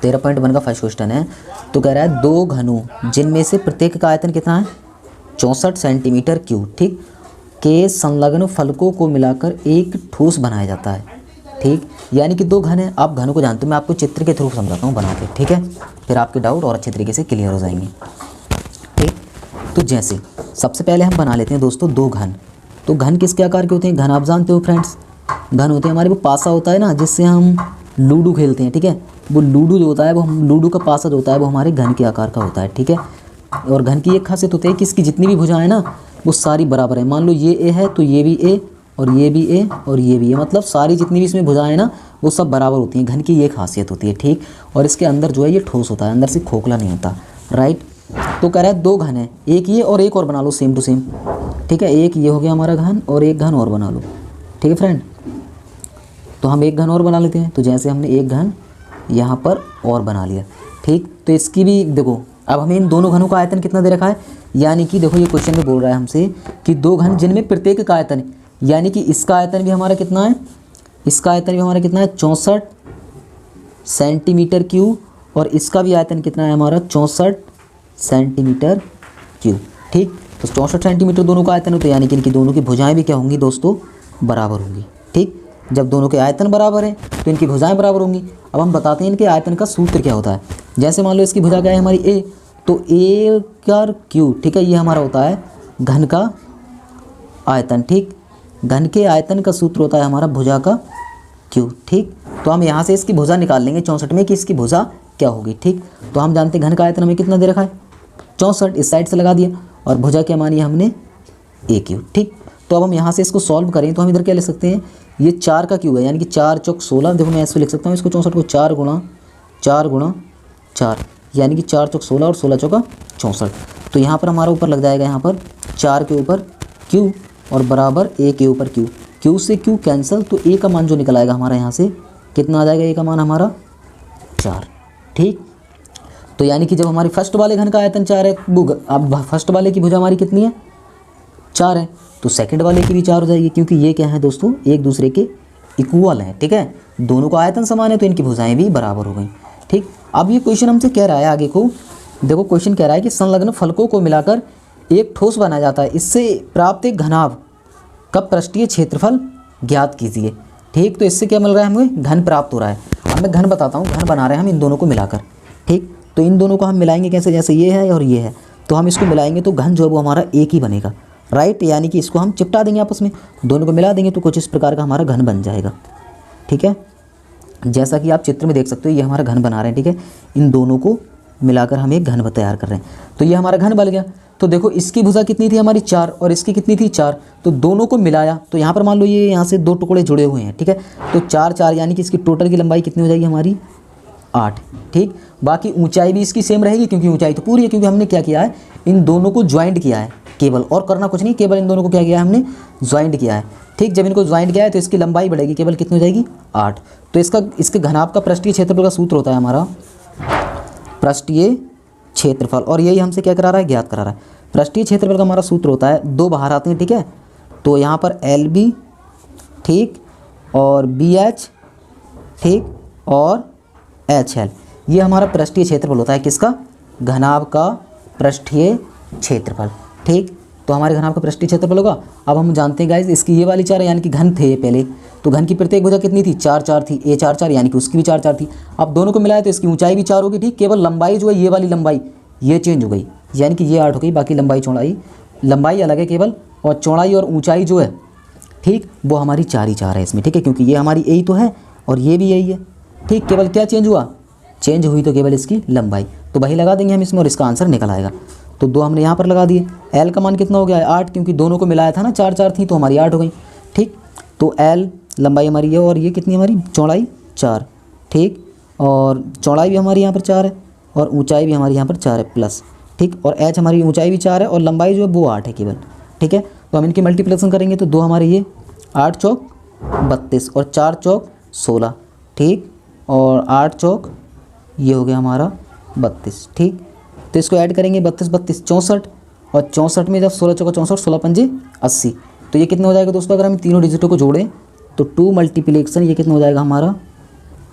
13.1 का first question है। तो कह रहा है दो घनों जिनमें से प्रत्येक का आयतन कितना है 64 सेंटीमीटर क्यूब, ठीक, के संलग्न फलकों को मिलाकर एक ठोस बनाया जाता है, ठीक। यानी कि दो घन है, आप घनों को जानते हो, मैं आपको चित्र के थ्रू समझाता हूँ बना के, ठीक है, फिर आपके डाउट और अच्छे तरीके से क्लियर हो जाएंगे, ठीक। तो जैसे सबसे पहले हम बना लेते हैं दोस्तों दो घन। तो घन किसके आकार के होते हैं? घन आप जानते हो फ्रेंड्स, घन होते हैं हमारे वो पासा होता है ना जिससे हम लूडो खेलते हैं, ठीक है, वो लूडो जो होता है वो हम लूडो का पासा जो होता है वो हमारे घन के आकार का होता है, ठीक है। और घन की एक खासियत होती है कि इसकी जितनी भी भुजाएं ना वो सारी बराबर है। मान लो ये ए है तो ये भी ए और ये भी ए और ये भी ए, मतलब सारी जितनी भी इसमें भुजाएं ना वो सब बराबर होती हैं। घन की ये खासियत होती है, ठीक। और इसके अंदर जो है ये ठोस होता है, अंदर से खोखला नहीं होता, राइट। तो कह रहा है दो घन है, एक ये और एक और बना लो सेम टू सेम, ठीक है। एक ये हो गया हमारा घन और एक घन और बना लो, ठीक है फ्रेंड। तो हम एक घन और बना लेते हैं। तो जैसे हमने एक घन यहाँ पर और बना लिया, ठीक। तो इसकी भी देखो, अब हमें इन दोनों घनों का आयतन कितना दे रखा है, यानी कि देखो ये क्वेश्चन में बोल रहा है हमसे कि दो घन जिनमें प्रत्येक का आयतन, यानी कि इसका आयतन भी हमारा कितना है, इसका आयतन भी हमारा कितना है 64 सेंटीमीटर क्यूब, और इसका भी आयतन कितना है हमारा 64 सेंटीमीटर क्यूब, ठीक। तो 64 सेंटीमीटर दोनों का आयतन होता है, यानी कि इनकी दोनों की भुजाएं भी क्या होंगी दोस्तों, बराबर होंगी, ठीक। जब दोनों के आयतन बराबर हैं तो इनकी भुजाएं बराबर होंगी। अब हम बताते हैं इनके आयतन का सूत्र क्या होता है। जैसे मान लो इसकी भुजा क्या है हमारी ए, तो ए का क्यूब, ठीक है, ये हमारा होता है घन का आयतन, ठीक। घन के आयतन का सूत्र होता है हमारा भुजा का क्यूब, ठीक। तो हम यहाँ से इसकी भुजा निकाल लेंगे 64 में कि इसकी भुजा क्या होगी, ठीक। तो हम जानते हैं घन का आयतन हमें कितना दे रखा है 64, इस साइड से लगा दिया, और भुजा क्या मानी हमने ए क्यूब, ठीक। तो अब हम यहाँ से इसको सॉल्व करें तो हम इधर क्या लिख सकते हैं, ये 4 का क्यूब है, यानी कि 4 चौक 16। देखो मैं ऐसे लिख सकता हूँ इसको 64 को 4 गुणा 4, यानी कि 4 चौक 16 और 16 चौका 64। तो यहाँ पर हमारा ऊपर लग जाएगा, यहाँ पर 4 के ऊपर क्यू और बराबर ए के ऊपर क्यू, क्यू से क्यू कैंसिल, तो ए का मान जो निकल आएगा हमारा यहाँ से कितना आ जाएगा, ए का मान हमारा 4, ठीक। तो यानी कि जब हमारी फर्स्ट वाले घन का आयतन 4 है, अब फर्स्ट वाले की भुजा हमारी कितनी है 4 है, तो सेकंड वाले की भी 4 हो जाएगी, क्योंकि ये क्या है दोस्तों एक दूसरे के इक्वल हैं, ठीक है। दोनों का आयतन समान है तो इनकी भुजाएं भी बराबर हो गई, ठीक। अब ये क्वेश्चन हमसे कह रहा है आगे को, देखो क्वेश्चन कह रहा है कि संलग्न फलकों को मिलाकर एक ठोस बनाया जाता है, इससे प्राप्त एक घनाभ का पृष्ठीय क्षेत्रफल ज्ञात कीजिए, ठीक। तो इससे क्या मिल रहा है हमें, घन प्राप्त हो रहा है। अब मैं घन बताता हूँ, घन बना रहे हैं हम इन दोनों को मिलाकर, ठीक। तो इन दोनों को हम मिलाएंगे कैसे, जैसे ये है और ये है, तो हम इसको मिलाएंगे तो घन जो है वो हमारा एक ही बनेगा, राइट। यानी कि इसको हम चिपटा देंगे आपस में, दोनों को मिला देंगे तो कुछ इस प्रकार का हमारा घन बन जाएगा, ठीक है। जैसा कि आप चित्र में देख सकते हो ये हमारा घन बना रहे हैं, ठीक है। इन दोनों को मिलाकर हम एक घन तैयार कर रहे हैं, तो ये हमारा घन बन गया। तो देखो इसकी भुजा कितनी थी हमारी 4 और इसकी कितनी थी 4, तो दोनों को मिलाया तो यहाँ पर मान लो ये यहाँ से 2 टुकड़े जुड़े हुए हैं, ठीक है। तो 4 4 यानी कि इसकी टोटल की लंबाई कितनी हो जाएगी हमारी 8, ठीक। बाकी ऊंचाई भी इसकी सेम रहेगी, क्योंकि ऊंचाई तो पूरी है, क्योंकि हमने क्या किया है इन दोनों को ज्वाइंट किया है केवल, और करना कुछ नहीं, केवल इन दोनों को क्या किया है हमने ज्वाइंट किया है, ठीक। जब इनको ज्वाइंट किया है तो इसकी लंबाई बढ़ेगी केवल, कितनी हो जाएगी 8। तो इसके घनाभ का पृष्ठीय क्षेत्रफल का सूत्र होता है हमारा पृष्ठीय क्षेत्रफल, और यही हमसे क्या करा रहा है, ज्ञात करा रहा है। पृष्ठीय क्षेत्रफल का हमारा सूत्र होता है, 2 बाहर आते हैं, ठीक है। तो यहाँ पर LB, ठीक, और BH, ठीक, और HL, ये हमारा पृष्ठीय क्षेत्रफल होता है किसका, घनाभ का पृष्ठीय क्षेत्रफल, ठीक। तो हमारे घनाभ का पृष्ठीय क्षेत्रफल होगा। अब हम जानते हैं गाइस इसकी ये वाली 4 यानी कि घन थे पहले, तो घन की प्रत्येक भुजा कितनी थी 4 4 थी, ए 4 4 यानी कि उसकी भी 4 4 थी। अब दोनों को मिलाया तो इसकी ऊंचाई भी 4 होगी, ठीक। केवल लंबाई जो है ये वाली लंबाई ये चेंज हो गई, यानी कि ये 8 हो गई, बाकी लंबाई अलग है केवल, और चौड़ाई और ऊँचाई जो है, ठीक, वो हमारी 4 ही 4 है इसमें, ठीक है, क्योंकि ये हमारी यही तो है और ये भी यही है, ठीक। केवल क्या चेंज हुआ, चेंज हुई तो केवल इसकी लंबाई, तो वही लगा देंगे हम इसमें और इसका आंसर निकल आएगा। तो 2 हमने यहाँ पर लगा दिए। L का मान कितना हो गया 8, क्योंकि दोनों को मिलाया था ना 4 4 थी तो हमारी 8 हो गई, ठीक। तो L लंबाई हमारी है और ये कितनी हमारी चौड़ाई 4, ठीक, और चौड़ाई भी हमारी यहाँ पर 4 है और ऊंचाई भी हमारी यहाँ पर 4 है प्लस, ठीक, और H हमारी ऊंचाई भी 4 है और लंबाई जो है वो 8 है केवल, ठीक है। तो हम इनकी मल्टीप्लिकेशन करेंगे तो 2 हमारे ये 8 चौक 32 और 4 चौक 16, ठीक, और 8 चौक ये हो गया हमारा 32, ठीक। तो इसको ऐड करेंगे 32 32 64, और 64 में जब 16 चौका 64, 16 पंजे 80, तो ये कितना हो जाएगा दोस्तों, अगर हम तीनों डिजिटों को जोड़ें तो 2 मल्टीप्लिकेशन ये कितना हो जाएगा हमारा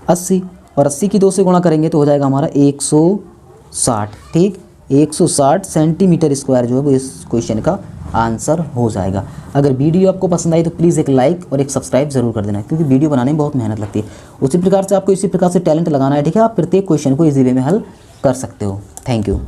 80, और 80 की 2 से गुणा करेंगे तो हो जाएगा हमारा 160। ठीक, 160 सेंटीमीटर स्क्वायर जो है वो इस क्वेश्चन का आंसर हो जाएगा। अगर वीडियो आपको पसंद आई तो प्लीज़ एक लाइक और एक सब्सक्राइब जरूर कर देना, क्योंकि वीडियो बनाने में बहुत मेहनत लगती है। उसी प्रकार से आपको इसी प्रकार से टैलेंट लगाना है। ठीक है, आप प्रत्येक क्वेश्चन को इजी वे में हल कर सकते हो। Thank you.